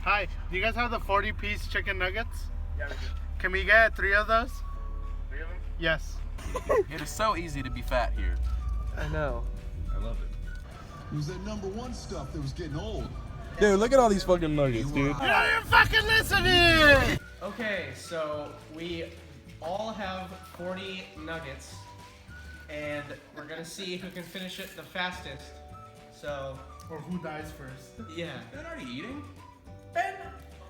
Hi, do you guys have the 40-piece chicken nuggets? Yeah, we do. Can we get 3 of those? 3 of them? Yes. It is so easy to be fat here. I know. I love it. It was that #1 stuff that was getting old. Dude, look at all these fucking nuggets, dude. You're not even fucking listening! Okay, so we all have 40 nuggets, and we're gonna see who can finish it the fastest. So, Or who dies first. yeah. They're already eating? Ben,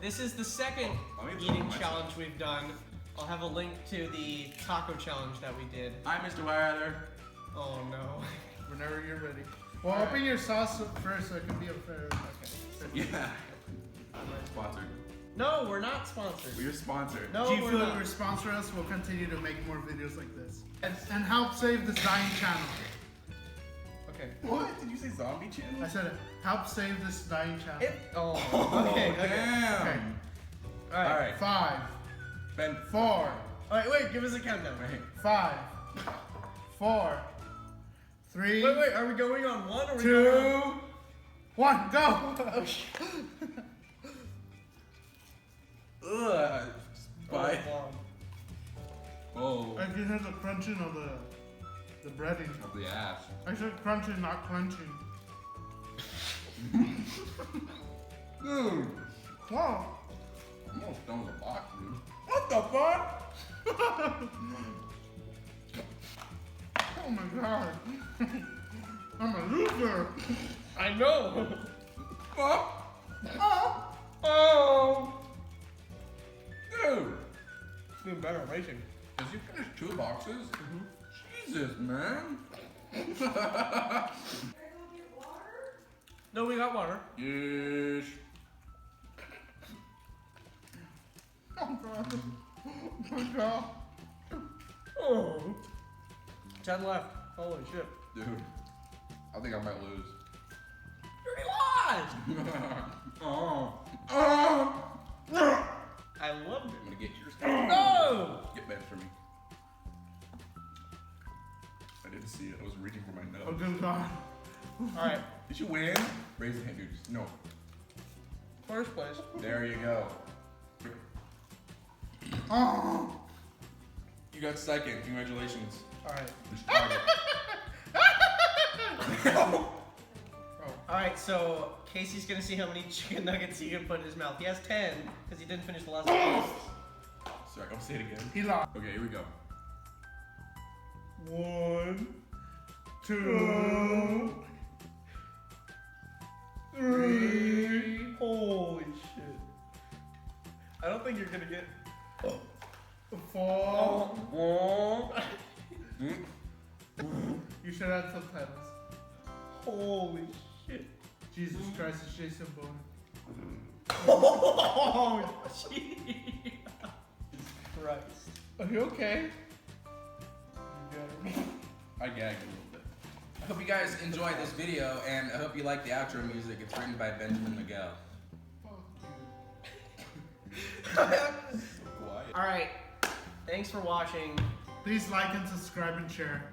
this is the second Let me eating myself. challenge we've done. I'll have a link to the taco challenge that we did. Hi, Mr. Wilder. Oh no. Whenever you're ready. Well, open your sauce first so it can be a fair. Okay. Yeah. Sponsored. No, we're not sponsored. We're sponsored. No, G we're Food not. will sponsor us. We'll continue to make more videos like this. And help save this dying channel. Okay. What? Did you say zombie channel? I said help save this dying channel. Oh, okay, okay. Damn. Okay. All right. All right. 5, Ben. 4, All right, wait, give us a countdown. Wait. 5, 4, 3, Wait, are we going on 1 or are we 2, going on... 1, go! Ugh. Bye. Oh. I can hear the crunching of the breading. Of the ass. I said crunching, not clenching. Dude. Wow. I'm almost done with the box, dude. What the fuck? Oh my god. I'm a loser. I know. Fuck. Oh. Dude. It's been better racing. Did you finish 2 boxes? Jesus, man. No, we got water. Yes. Oh god. Oh my god. Oh. 10 left. Holy shit. Dude. I think I might lose. You already lost. Oh. Oh. I loved I'm gonna get yours. No. Get back for me. I didn't see it. I was reaching for my Oh nose. good god. All right. Did you win? Raise the hand, dude. Just- No. First place. There you go. Oh. You got second. Congratulations. All right. Mr. Target. All right. So Casey's gonna see how many chicken nuggets he can put in his mouth. He has 10 because he didn't finish the last one. Sorry, I'll say it again. He lost. Okay, here we go. 1, 2, 3, Holy shit. I don't think you're gonna get. 4. Mm. You should add subtitles. Holy shit. Jesus Christ, it's Jason Bourne. Oh, Jesus Christ. Are you okay? I gagged a little bit. I hope you guys enjoyed this video, and I hope you like the outro music. It's written by Benjamin Miguel. Quiet. All right. Thanks for watching. Please like and subscribe and share.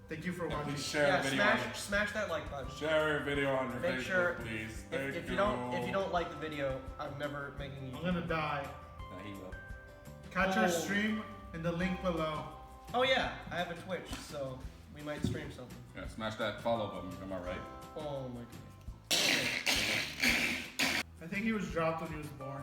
Thank you for watching. Please share Yeah, the video. smash that like button. Share a video on your Make Facebook, sure please. if you don't like the video, I'm never making you. I'm gonna die. No, he will. Catch our Oh. stream in the link below. Oh yeah, I have a Twitch, so we might stream something. Yeah, smash that follow button. Am I right? Oh my god. I think he was dropped when he was born.